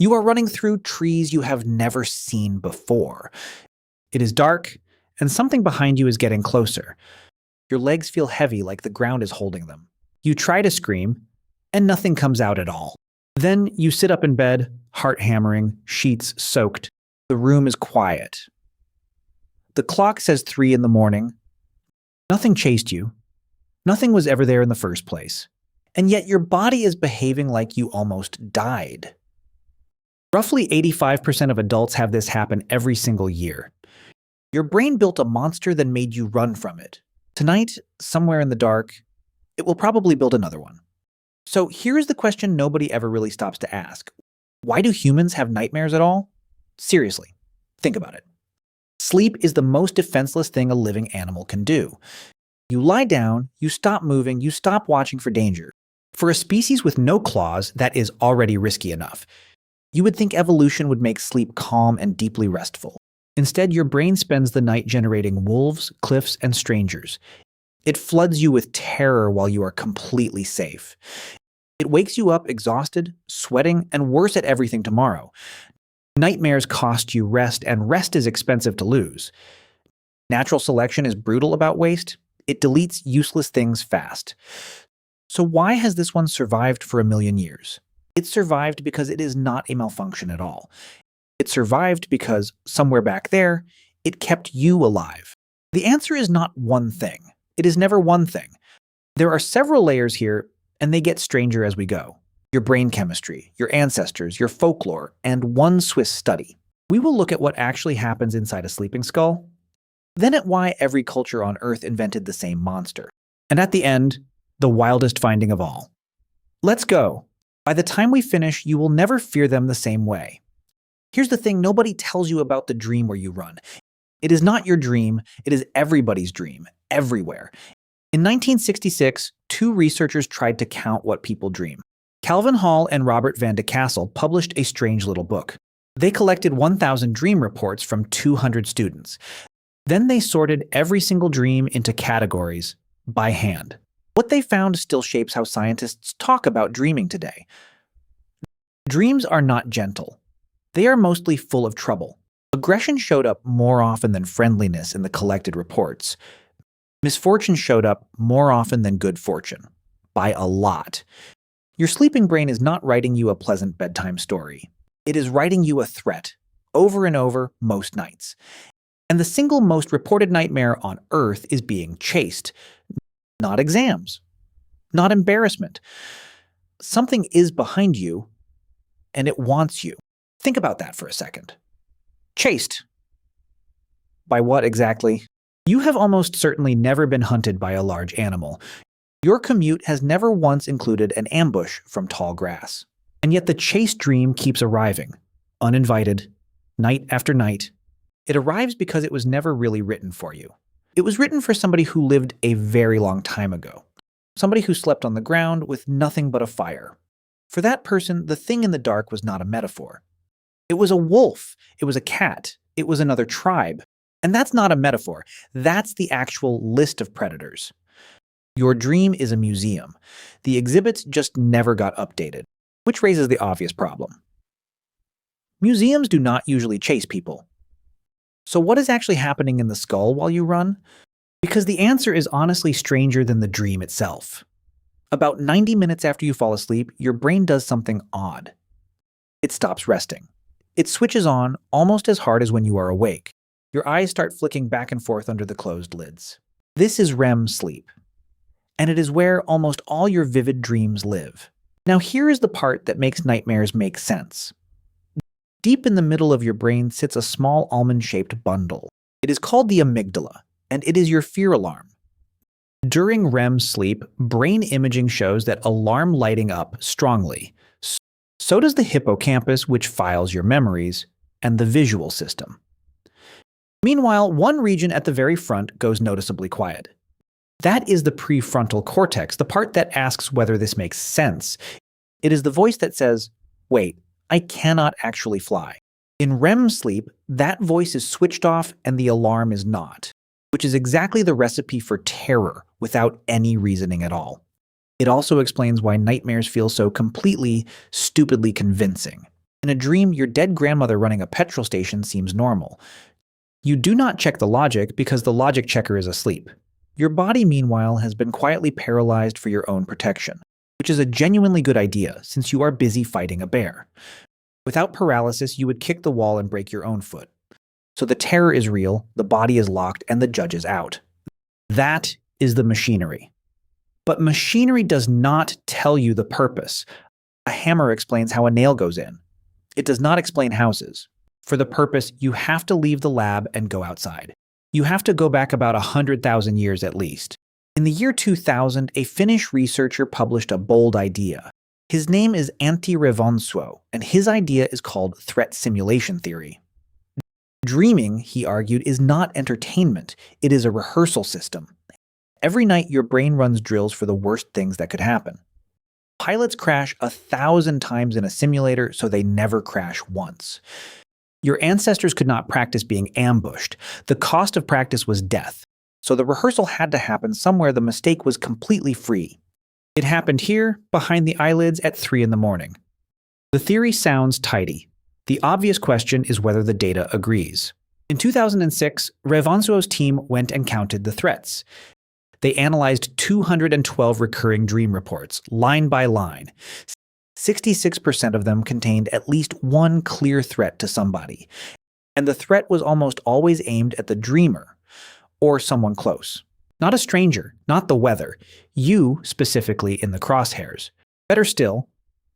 You are running through trees you have never seen before. It is dark, and something behind you is getting closer. Your legs feel heavy like the ground is holding them. You try to scream, and nothing comes out at all. Then you sit up in bed, heart hammering, sheets soaked. The room is quiet. The clock says 3 in the morning. Nothing chased you. Nothing was ever there in the first place. And yet your body is behaving like you almost died. Roughly 85% of adults have this happen every single year. Your brain built a monster that made you run from it. Tonight, somewhere in the dark, it will probably build another one. So here's the question nobody ever really stops to ask. Why do humans have nightmares at all? Seriously, think about it. Sleep is the most defenseless thing a living animal can do. You lie down, you stop moving, you stop watching for danger. For a species with no claws, that is already risky enough. You would think evolution would make sleep calm and deeply restful. Instead, your brain spends the night generating wolves, cliffs, and strangers. It floods you with terror while you are completely safe. It wakes you up exhausted, sweating, and worse at everything tomorrow. Nightmares cost you rest, and rest is expensive to lose. Natural selection is brutal about waste. It deletes useless things fast. So why has this one survived for 1,000,000 years? It survived because it is not a malfunction at all. It survived because, somewhere back there, it kept you alive. The answer is not one thing. It is never one thing. There are several layers here, and they get stranger as we go. Your brain chemistry, your ancestors, your folklore, and one Swiss study. We will look at what actually happens inside a sleeping skull, then at why every culture on Earth invented the same monster. And at the end, the wildest finding of all. Let's go. By the time we finish, you will never fear them the same way. Here's the thing nobody tells you about the dream where you run. It is not your dream, it is everybody's dream, everywhere. In 1966, 2 researchers tried to count what people dream. Calvin Hall and Robert Van de Castle published a strange little book. They collected 1,000 dream reports from 200 students. Then they sorted every single dream into categories by hand. What they found still shapes how scientists talk about dreaming today. Dreams are not gentle. They are mostly full of trouble. Aggression showed up more often than friendliness in the collected reports. Misfortune showed up more often than good fortune. By a lot. Your sleeping brain is not writing you a pleasant bedtime story. It is writing you a threat, over and over, most nights. And the single most reported nightmare on Earth is being chased. Not exams. Not embarrassment. Something is behind you, and it wants you. Think about that for a second. Chased. By what exactly? You have almost certainly never been hunted by a large animal. Your commute has never once included an ambush from tall grass. And yet the chase dream keeps arriving, uninvited, night after night. It arrives because it was never really written for you. It was written for somebody who lived a very long time ago. Somebody who slept on the ground with nothing but a fire. For that person, the thing in the dark was not a metaphor. It was a wolf. It was a cat. It was another tribe. And that's not a metaphor. That's the actual list of predators. Your dream is a museum. The exhibits just never got updated, which raises the obvious problem. Museums do not usually chase people. So what is actually happening in the skull while you run? Because the answer is honestly stranger than the dream itself. About 90 minutes after you fall asleep, your brain does something odd. It stops resting. It switches on almost as hard as when you are awake. Your eyes start flicking back and forth under the closed lids. This is REM sleep. And it is where almost all your vivid dreams live. Now here is the part that makes nightmares make sense. Deep in the middle of your brain sits a small almond-shaped bundle. It is called the amygdala, and it is your fear alarm. During REM sleep, brain imaging shows that alarm lighting up strongly. So does the hippocampus, which files your memories, and the visual system. Meanwhile, one region at the very front goes noticeably quiet. That is the prefrontal cortex, the part that asks whether this makes sense. It is the voice that says, wait, I cannot actually fly. In REM sleep, that voice is switched off and the alarm is not, which is exactly the recipe for terror without any reasoning at all. It also explains why nightmares feel so completely, stupidly convincing. In a dream, your dead grandmother running a petrol station seems normal. You do not check the logic because the logic checker is asleep. Your body, meanwhile, has been quietly paralyzed for your own protection, which is a genuinely good idea since you are busy fighting a bear. Without paralysis, you would kick the wall and break your own foot. So the terror is real, the body is locked, and the judge is out. That is the machinery. But machinery does not tell you the purpose. A hammer explains how a nail goes in. It does not explain houses. For the purpose, you have to leave the lab and go outside. You have to go back about 100,000 years at least. In the year 2000, a Finnish researcher published a bold idea. His name is Antti Revonsuo, and his idea is called threat simulation theory. Dreaming, he argued, is not entertainment. It is a rehearsal system. Every night, your brain runs drills for the worst things that could happen. Pilots crash 1,000 times in a simulator, so they never crash once. Your ancestors could not practice being ambushed. The cost of practice was death. So the rehearsal had to happen somewhere the mistake was completely free. It happened here, behind the eyelids at 3 a.m. The theory sounds tidy. The obvious question is whether the data agrees. In 2006, Revonsuo's team went and counted the threats. They analyzed 212 recurring dream reports, line by line. 66% of them contained at least one clear threat to somebody. And the threat was almost always aimed at the dreamer, or someone close. Not a stranger, not the weather, you specifically in the crosshairs. Better still,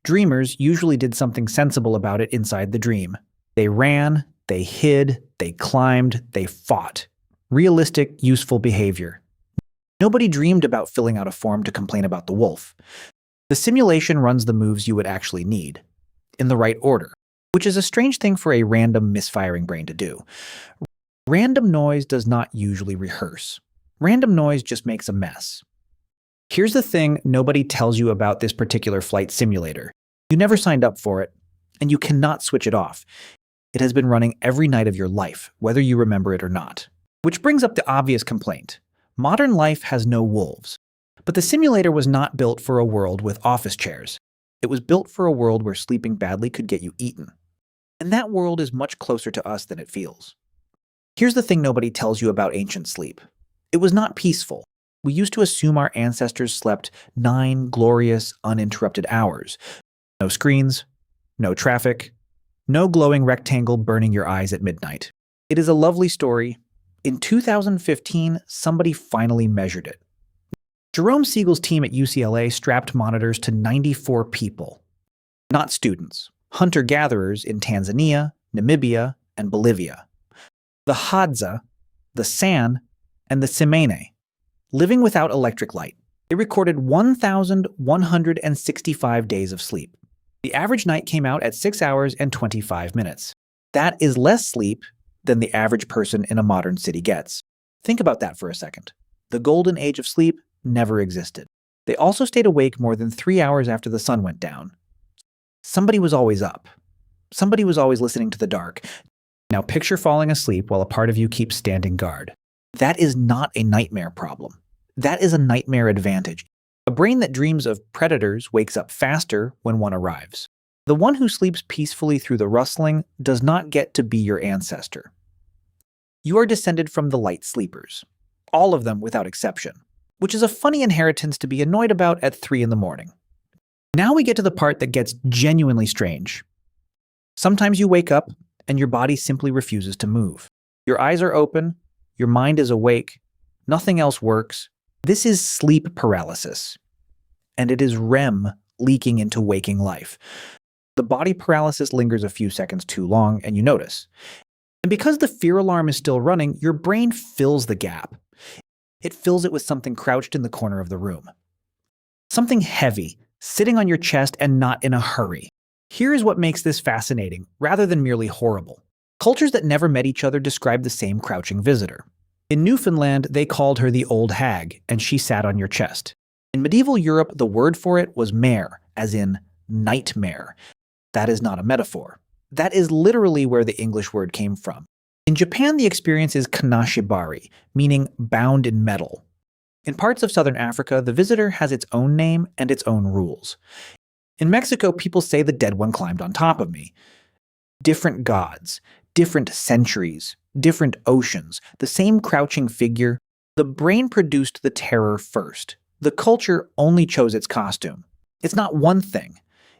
dreamers usually did something sensible about it inside the dream. They ran, they hid, they climbed, they fought. Realistic, useful behavior. Nobody dreamed about filling out a form to complain about the wolf. The simulation runs the moves you would actually need, in the right order, which is a strange thing for a random misfiring brain to do. Random noise does not usually rehearse. Random noise just makes a mess. Here's the thing nobody tells you about this particular flight simulator. You never signed up for it, and you cannot switch it off. It has been running every night of your life, whether you remember it or not. Which brings up the obvious complaint. Modern life has no wolves. But the simulator was not built for a world with office chairs. It was built for a world where sleeping badly could get you eaten. And that world is much closer to us than it feels. Here's the thing nobody tells you about ancient sleep. It was not peaceful. We used to assume our ancestors slept 9 glorious, uninterrupted hours. No screens, no traffic, no glowing rectangle burning your eyes at midnight. It is a lovely story. In 2015, somebody finally measured it. Jerome Siegel's team at UCLA strapped monitors to 94 people. Not students, hunter-gatherers in Tanzania, Namibia, and Bolivia. The Hadza, the San, and the Tsimane, living without electric light. They recorded 1,165 days of sleep. The average night came out at 6 hours and 25 minutes. That is less sleep than the average person in a modern city gets. Think about that for a second. The golden age of sleep never existed. They also stayed awake more than 3 hours after the sun went down. Somebody was always up. Somebody was always listening to the dark. Now picture falling asleep while a part of you keeps standing guard. That is not a nightmare problem. That is a nightmare advantage. A brain that dreams of predators wakes up faster when one arrives. The one who sleeps peacefully through the rustling does not get to be your ancestor. You are descended from the light sleepers, all of them without exception, which is a funny inheritance to be annoyed about at 3 a.m. Now we get to the part that gets genuinely strange. Sometimes you wake up and your body simply refuses to move. Your eyes are open, your mind is awake, nothing else works. This is sleep paralysis, and it is REM leaking into waking life. The body paralysis lingers a few seconds too long, and you notice. And because the fear alarm is still running, your brain fills the gap. It fills it with something crouched in the corner of the room. Something heavy, sitting on your chest and not in a hurry. Here is what makes this fascinating, rather than merely horrible. Cultures that never met each other describe the same crouching visitor. In Newfoundland, they called her the old hag, and she sat on your chest. In medieval Europe, the word for it was mare, as in nightmare. That is not a metaphor. That is literally where the English word came from. In Japan, the experience is kanashibari, meaning bound in metal. In parts of southern Africa, the visitor has its own name and its own rules. In Mexico, people say the dead one climbed on top of me. Different gods, different centuries, different oceans, the same crouching figure. The brain produced the terror first. The culture only chose its costume. It's not one thing.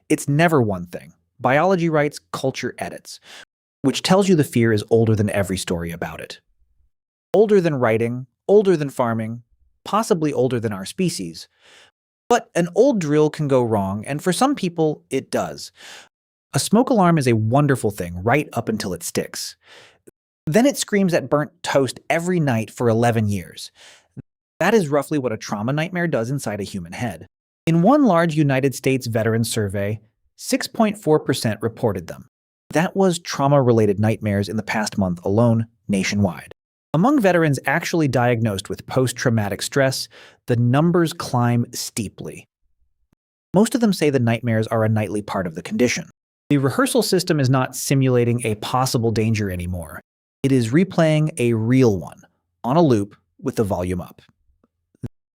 It's never one thing. Biology writes, culture edits, which tells you the fear is older than every story about it. Older than writing, older than farming, possibly older than our species. But an old drill can go wrong, and for some people, it does. A smoke alarm is a wonderful thing right up until it sticks. Then it screams at burnt toast every night for 11 years. That is roughly what a trauma nightmare does inside a human head. In one large United States veterans survey, 6.4% reported them. That was trauma-related nightmares in the past month alone, nationwide. Among veterans actually diagnosed with post-traumatic stress, the numbers climb steeply. Most of them say the nightmares are a nightly part of the condition. The rehearsal system is not simulating a possible danger anymore. It is replaying a real one, on a loop with the volume up.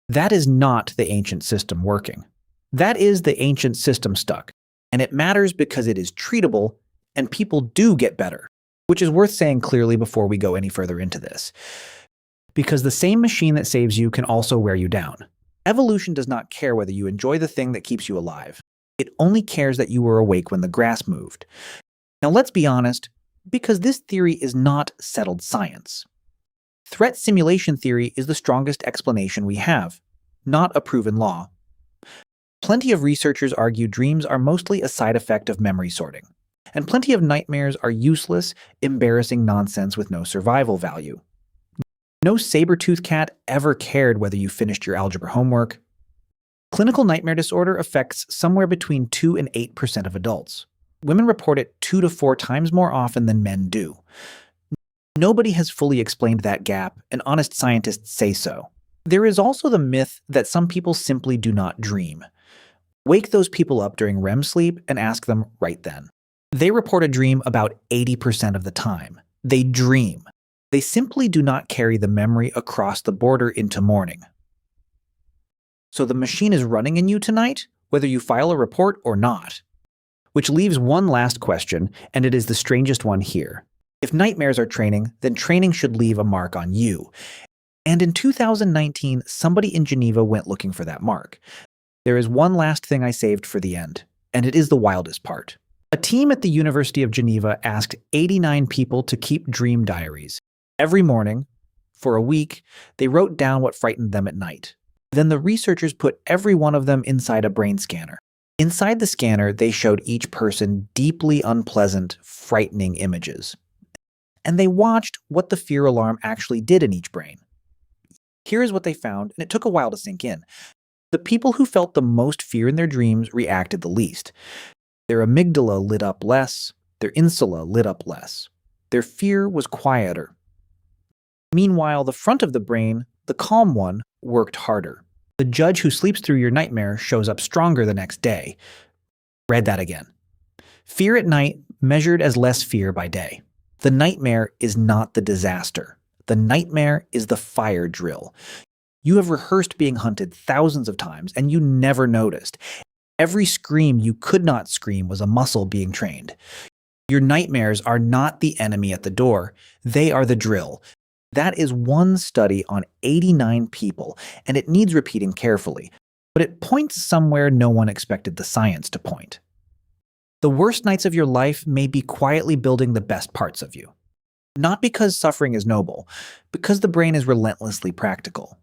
That is not the ancient system working. That is the ancient system stuck. And it matters because it is treatable, and people do get better, which is worth saying clearly before we go any further into this. Because the same machine that saves you can also wear you down. Evolution does not care whether you enjoy the thing that keeps you alive. It only cares that you were awake when the grass moved. Now let's be honest, because this theory is not settled science. Threat simulation theory is the strongest explanation we have, not a proven law. Plenty of researchers argue dreams are mostly a side effect of memory sorting, and plenty of nightmares are useless, embarrassing nonsense with no survival value. No saber-toothed cat ever cared whether you finished your algebra homework. Clinical nightmare disorder affects somewhere between 2 and 8% of adults. Women report it 2 to 4 times more often than men do. Nobody has fully explained that gap, and honest scientists say so. There is also the myth that some people simply do not dream. Wake those people up during REM sleep and ask them right then. They report a dream about 80% of the time. They dream. They simply do not carry the memory across the border into morning. So the machine is running in you tonight, whether you file a report or not. Which leaves one last question, and it is the strangest one here. If nightmares are training, then training should leave a mark on you. And in 2019, somebody in Geneva went looking for that mark. There is one last thing I saved for the end, and it is the wildest part. A team at the University of Geneva asked 89 people to keep dream diaries. Every morning, for a week, they wrote down what frightened them at night. Then the researchers put every one of them inside a brain scanner. Inside the scanner, they showed each person deeply unpleasant, frightening images. And they watched what the fear alarm actually did in each brain. Here is what they found, and it took a while to sink in. The people who felt the most fear in their dreams reacted the least. Their amygdala lit up less, their insula lit up less. Their fear was quieter. Meanwhile, the front of the brain, the calm one, worked harder. The judge who sleeps through your nightmare shows up stronger the next day. Read that again. Fear at night measured as less fear by day. The nightmare is not the disaster. The nightmare is the fire drill. You have rehearsed being hunted thousands of times, and you never noticed. Every scream you could not scream was a muscle being trained. Your nightmares are not the enemy at the door. They are the drill. That is one study on 89 people, and it needs repeating carefully, but it points somewhere no one expected the science to point. The worst nights of your life may be quietly building the best parts of you. Not because suffering is noble, because the brain is relentlessly practical.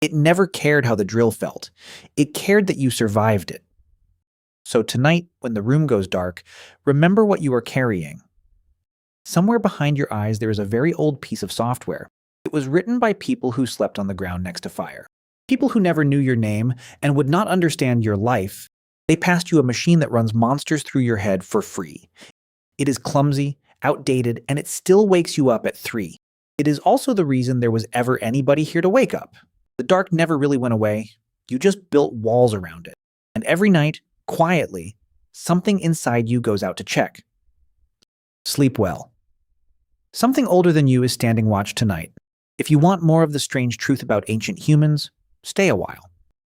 It never cared how the drill felt. It cared that you survived it. So tonight, when the room goes dark, remember what you are carrying. Somewhere behind your eyes there is a very old piece of software. It was written by people who slept on the ground next to fire. People who never knew your name and would not understand your life. They passed you a machine that runs monsters through your head for free. It is clumsy, outdated, and it still wakes you up at 3. It is also the reason there was ever anybody here to wake up. The dark never really went away. You just built walls around it. And every night, quietly, something inside you goes out to check. Sleep well. Something older than you is standing watch tonight. If you want more of the strange truth about ancient humans, stay a while.